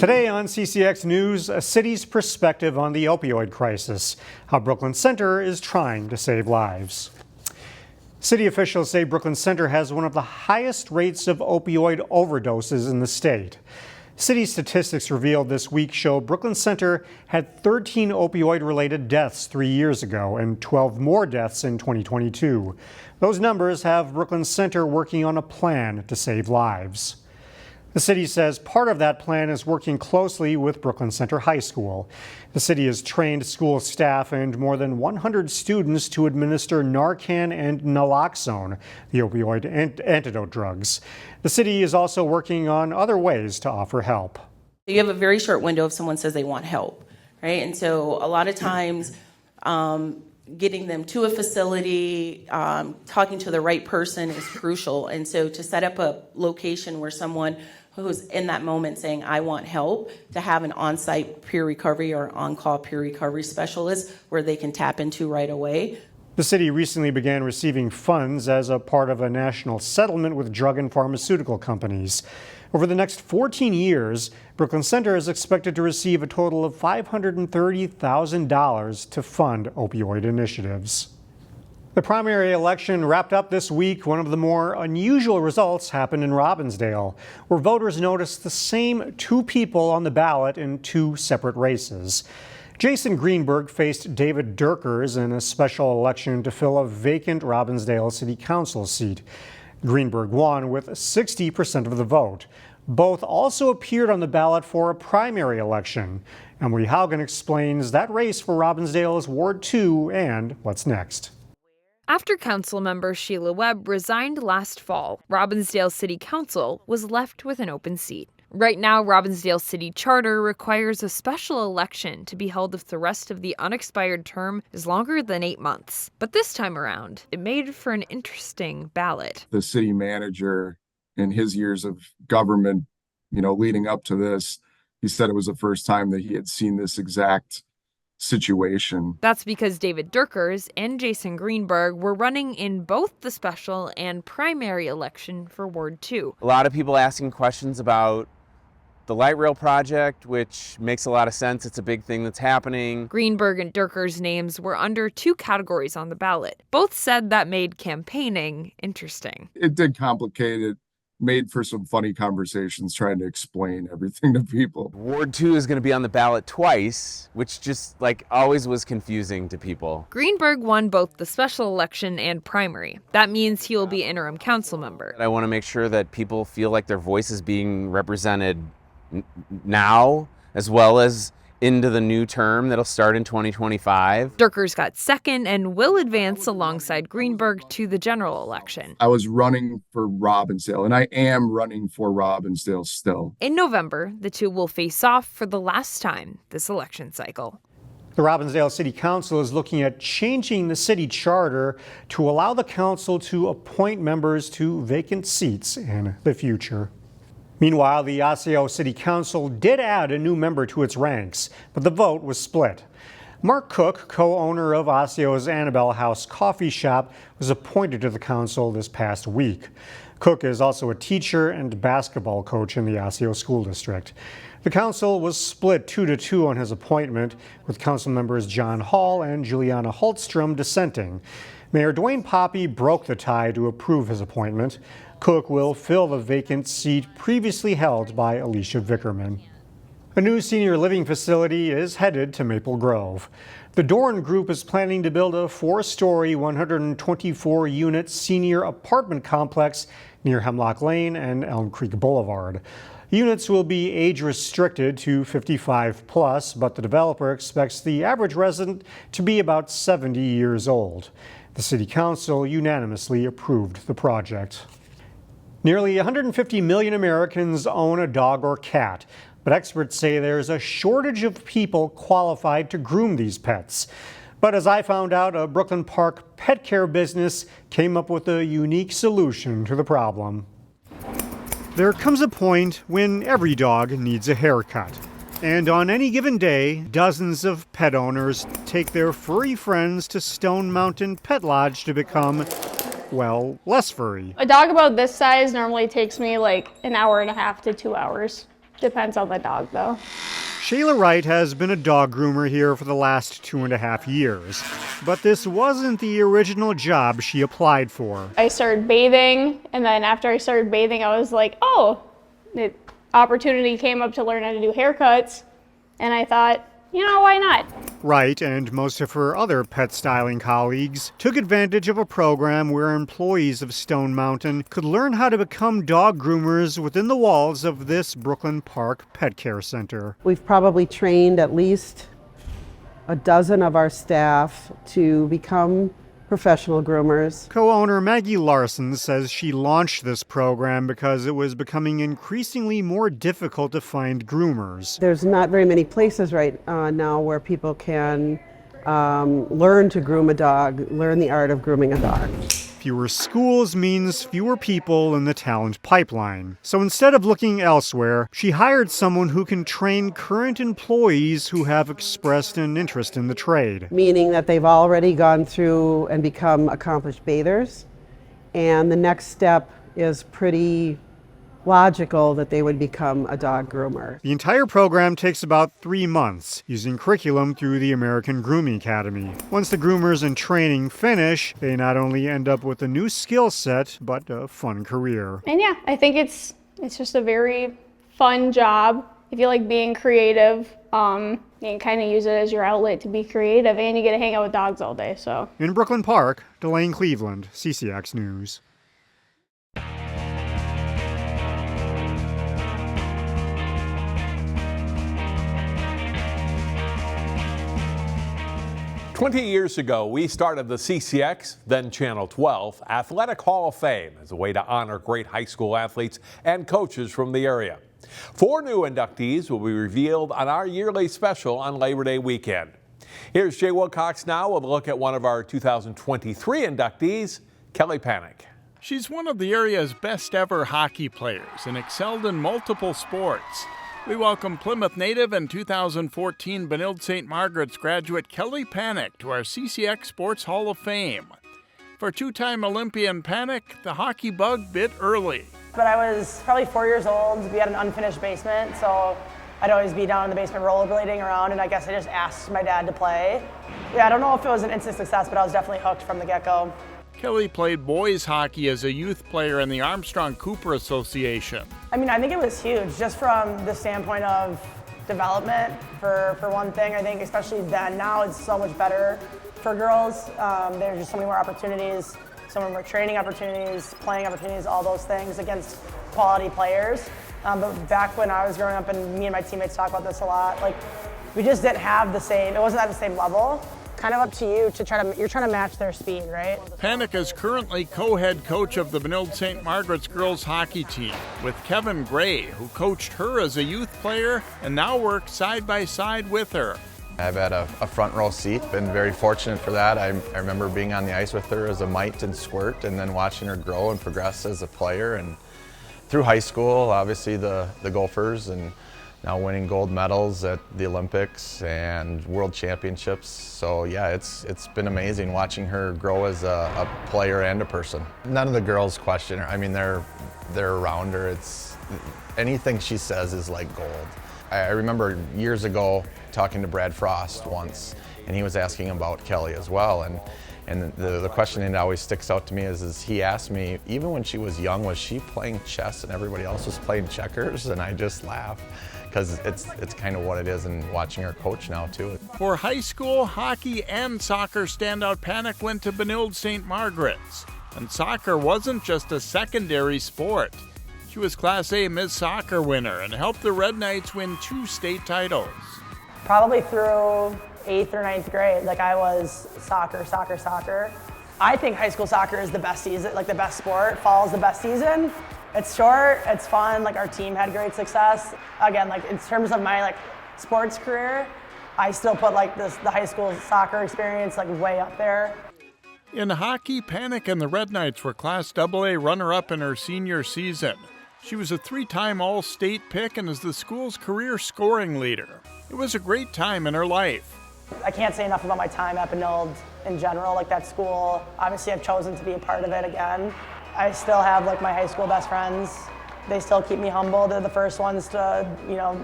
Today on CCX News, a city's perspective on the opioid crisis, how Brooklyn Center is trying to save lives. City officials say Brooklyn Center has one of the highest rates of opioid overdoses in the state. City statistics revealed this week show Brooklyn Center had 13 opioid-related deaths 3 years ago and 12 more deaths in 2022. Those numbers have Brooklyn Center working on a plan to save lives. The city says part of that plan is working closely with Brooklyn Center High School. The city has trained school staff and more than 100 students to administer Narcan and naloxone, the opioid antidote drugs. The city is also working on other ways to offer help. You have a very short window if someone says they want help, right? And so a lot of times getting them to a facility, talking to the right person is crucial. And so to set up a location where someone who's in that moment saying, I want help, to have an on-site peer recovery or on-call peer recovery specialist where they can tap into right away. The city recently began receiving funds as a part of a national settlement with drug and pharmaceutical companies. Over the next 14 years, Brooklyn Center is expected to receive a total of $530,000 to fund opioid initiatives. The primary election wrapped up this week. One of the more unusual results happened in Robbinsdale, where voters noticed the same two people on the ballot in two separate races. Jason Greenberg faced David Durkers in a special election to fill a vacant Robbinsdale City Council seat. Greenberg won with 60% of the vote. Both also appeared on the ballot for a primary election. Emily Haugen explains that race for Robbinsdale's Ward 2 and what's next. After Councilmember Sheila Webb resigned last fall, Robbinsdale City Council was left with an open seat. Right now, Robbinsdale City Charter requires a special election to be held if the rest of the unexpired term is longer than 8 months. But this time around, it made for an interesting ballot. The city manager, in his years of government, leading up to this, he said it was the first time that he had seen this exact situation. That's because David Durkers and Jason Greenberg were running in both the special and primary election for Ward 2. A lot of people asking questions about the light rail project, which makes a lot of sense. It's a big thing that's happening. Greenberg and Durkers' names were under two categories on the ballot. Both said that made campaigning interesting. It did complicate it. Made for some funny conversations trying to explain everything to people. Ward 2 is going to be on the ballot twice, which just always was confusing to people. Greenberg won both the special election and primary. That means he will be interim council member. I want to make sure that people feel like their voice is being represented now, as well as into the new term that'll start in 2025. Durkers got second and will advance alongside Greenberg to the general election. I was running for Robbinsdale, and I am running for Robbinsdale still. In November, the two will face off for the last time this election cycle. The Robbinsdale City Council is looking at changing the city charter to allow the council to appoint members to vacant seats in the future. Meanwhile, the Osseo City Council did add a new member to its ranks, but the vote was split. Mark Cook, co-owner of Osseo's Annabelle House Coffee Shop, was appointed to the council this past week. Cook is also a teacher and basketball coach in the Osseo School District. The council was split 2-2 on his appointment, with council members John Hall and Juliana Holtstrom dissenting. Mayor Dwayne Poppy broke the tie to approve his appointment. Cook will fill the vacant seat previously held by Alicia Vickerman. A new senior living facility is headed to Maple Grove. The Dorn Group is planning to build a 4-story, 124-unit senior apartment complex near Hemlock Lane and Elm Creek Boulevard. Units will be age restricted to 55 plus, but the developer expects the average resident to be about 70 years old. The City Council unanimously approved the project. Nearly 150 million Americans own a dog or cat, but experts say there's a shortage of people qualified to groom these pets. But as I found out, a Brooklyn Park pet care business came up with a unique solution to the problem. There comes a point when every dog needs a haircut. And on any given day, dozens of pet owners take their furry friends to Stone Mountain Pet Lodge to become, well, less furry. A dog about this size normally takes me like an hour and a half to 2 hours. Depends on the dog, though. Shayla Wright has been a dog groomer here for the last 2.5 years, but this wasn't the original job she applied for. I started bathing, and then after I started bathing, I was like, oh, the opportunity came up to learn how to do haircuts, and I thought, you know, why not? Wright and most of her other pet styling colleagues took advantage of a program where employees of Stone Mountain could learn how to become dog groomers within the walls of this Brooklyn Park Pet Care Center. We've probably trained at least a dozen of our staff to become professional groomers. Co-owner Maggie Larson says she launched this program because it was becoming increasingly more difficult to find groomers. There's not very many places right now where people can learn to groom a dog, learn the art of grooming a dog. Fewer schools means fewer people in the talent pipeline. So instead of looking elsewhere, she hired someone who can train current employees who have expressed an interest in the trade. Meaning that they've already gone through and become accomplished bathers. And the next step is pretty logical that they would become a dog groomer. The entire program takes about 3 months, using curriculum through the American Grooming Academy. Once the groomers in training finish, they not only end up with a new skill set, but a fun career. And yeah, I think it's just a very fun job. If you like being creative, you can kind of use it as your outlet to be creative, and you get to hang out with dogs all day. So In Brooklyn Park, Delane Cleveland, CCX News. 20 years ago, we started the CCX, then Channel 12, Athletic Hall of Fame as a way to honor great high school athletes and coaches from the area. 4 new inductees will be revealed on our yearly special on Labor Day weekend. Here's Jay Wilcox now with a look at one of our 2023 inductees, Kelly Pannek. She's one of the area's best ever hockey players and excelled in multiple sports. We welcome Plymouth native and 2014 Benilde St. Margaret's graduate Kelly Pannek to our CCX Sports Hall of Fame. For 2-time Olympian Pannek, the hockey bug bit early. But I was probably 4 years old. We had an unfinished basement, so I'd always be down in the basement rollerblading around, and I guess I just asked my dad to play. Yeah, I don't know if it was an instant success, but I was definitely hooked from the get-go. Kelly played boys hockey as a youth player in the Armstrong Cooper Association. I mean, I think it was huge, just from the standpoint of development, for one thing. I think especially then, now it's so much better for girls. There's just so many more opportunities, so many more training opportunities, playing opportunities, all those things against quality players. But back when I was growing up, and me and my teammates talk about this a lot, like we just didn't have the same, it wasn't at the same level. Kind of up to you to you're trying to match their speed, right? Pannek is currently co-head coach of the Benilde St. Margaret's girls hockey team with Kevin Gray, who coached her as a youth player and now works side by side with her. I've had a front row seat, been very fortunate for that. I remember being on the ice with her as a mite and squirt, and then watching her grow and progress as a player. And through high school, obviously the Gophers, and now winning gold medals at the Olympics and World Championships. So yeah, it's been amazing watching her grow as a player and a person. None of the girls question her. I mean, they're around her. It's anything she says is like gold. I remember years ago talking to Brad Frost once, and he was asking about Kelly as well. And the question that always sticks out to me is he asked me, even when she was young, was she playing chess and everybody else was playing checkers? And I just laugh, because it's kind of what it is, and watching her coach now too. For high school, hockey and soccer standout, Pannek went to Benilde St. Margaret's. And soccer wasn't just a secondary sport. She was Class A Ms. Soccer winner and helped the Red Knights win 2 state titles. Probably through 8th or 9th grade, like I was soccer. I think high school soccer is the best season, like the best sport. Fall's the best season. It's short, it's fun, like our team had great success. Again, like in terms of my like sports career, I still put like the high school soccer experience like way up there. In hockey, Pannek and the Red Knights were Class AA runner-up in her senior season. She was a 3-time All-State pick and is the school's career scoring leader. It was a great time in her life. I can't say enough about my time at Benilde in general, like that school. Obviously I've chosen to be a part of it again. I still have like my high school best friends they still keep me humble. They're the first ones to,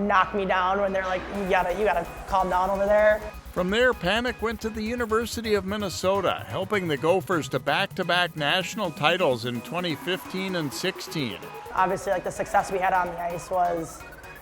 knock me down when they're like, you gotta calm down over there. From there, Pannek went to the University of Minnesota, helping the Gophers to back-to-back national titles in 2015 and 16. Obviously, the success we had on the ice was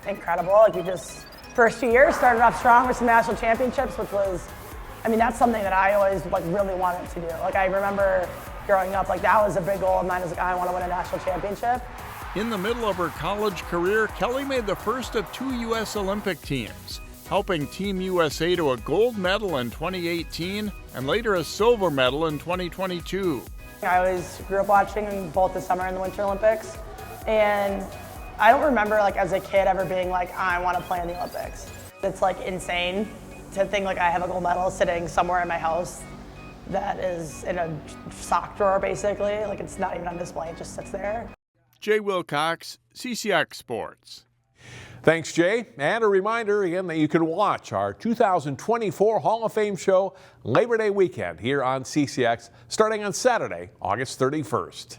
incredible. First 2 years started off strong with some national championships, which was, that's something that I always really wanted to do. I remember growing up, that was a big goal of mine. I want to win a national championship. In the middle of her college career, Kelly made the first of 2 U.S. Olympic teams, helping Team USA to a gold medal in 2018 and later a silver medal in 2022. I always grew up watching both the Summer and the Winter Olympics, and I don't remember as a kid ever being I want to play in the Olympics. It's insane to think I have a gold medal sitting somewhere in my house that is in a sock drawer basically. It's not even on display, it just sits there. Jay Wilcox, CCX Sports. Thanks, Jay. And a reminder again that you can watch our 2024 Hall of Fame show Labor Day weekend here on CCX starting on Saturday, August 31st.